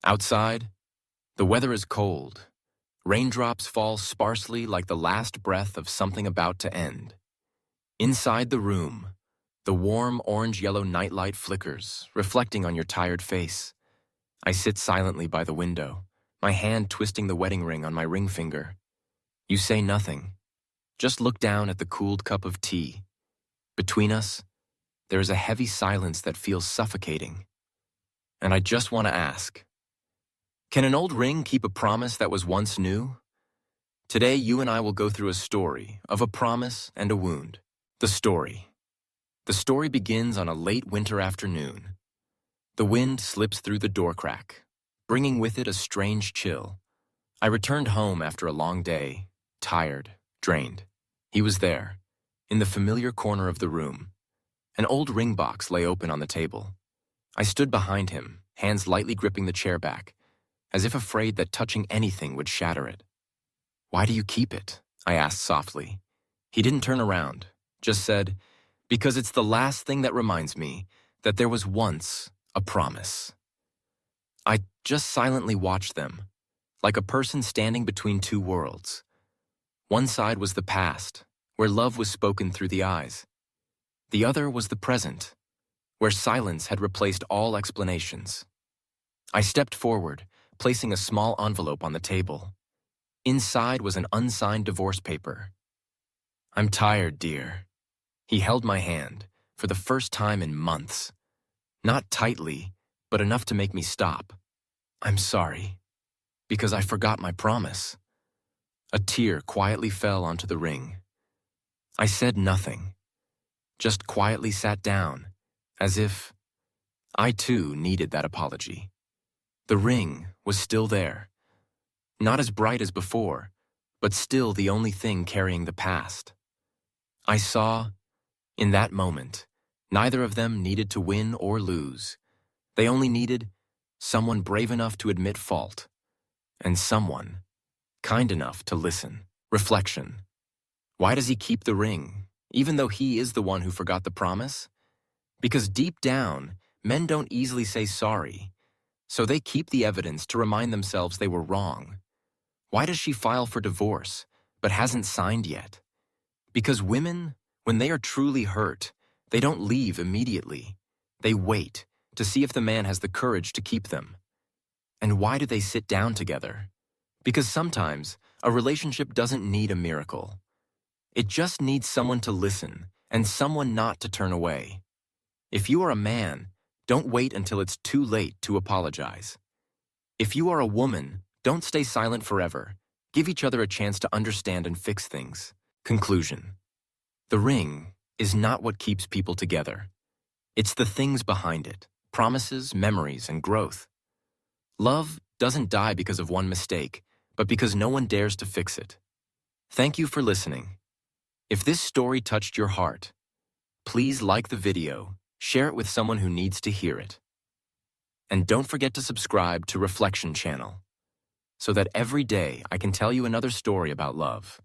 Outside, the weather is cold. Raindrops fall sparsely like the last breath of something about to end. Inside the room, the warm orange-yellow nightlight flickers, reflecting on your tired face. I sit silently by the window, my hand twisting the wedding ring on my ring finger. You say nothing, just look down at the cooled cup of tea. Between us, there is a heavy silence that feels suffocating. And I just want to ask, can an old ring keep a promise that was once new? Today, you and I will go through a story of a promise and a wound. The story. The story begins on a late winter afternoon. The wind slips through the door crack, bringing with it a strange chill. I returned home after a long day, tired, drained. He was there, in the familiar corner of the room. An old ring box lay open on the table. I stood behind him, hands lightly gripping the chair back, as if afraid that touching anything would shatter it. "Why do you keep it?" I asked softly. He didn't turn around, just said, "Because it's the last thing that reminds me that there was once a promise." I just silently watched them, like a person standing between two worlds. One side was the past, where love was spoken through the eyes. The other was the present, where silence had replaced all explanations. I stepped forward, placing a small envelope on the table. Inside was an unsigned divorce paper. "I'm tired, dear." He held my hand, for the first time in months. Not tightly, but enough to make me stop. "I'm sorry, because I forgot my promise." A tear quietly fell onto the ring. I said nothing, just quietly sat down, as if I too needed that apology. The ring was still there, not as bright as before, but still the only thing carrying the past. I saw, in that moment, neither of them needed to win or lose. They only needed someone brave enough to admit fault, and someone kind enough to listen. Reflection. Why does he keep the ring, even though he is the one who forgot the promise? Because deep down, men don't easily say sorry, so they keep the evidence to remind themselves they were wrong. Why does she file for divorce, but hasn't signed yet? Because women, when they are truly hurt, they don't leave immediately. They wait to see if the man has the courage to keep them. And why do they sit down together? Because sometimes a relationship doesn't need a miracle. It just needs someone to listen and someone not to turn away. If you are a man, don't wait until it's too late to apologize. If you are a woman, don't stay silent forever. Give each other a chance to understand and fix things. Conclusion. The ring is not what keeps people together. It's the things behind it, promises, memories, and growth. Love doesn't die because of one mistake, but because no one dares to fix it. Thank you for listening. If this story touched your heart, please like the video, share it with someone who needs to hear it. And don't forget to subscribe to Reflection Channel, so that every day I can tell you another story about love.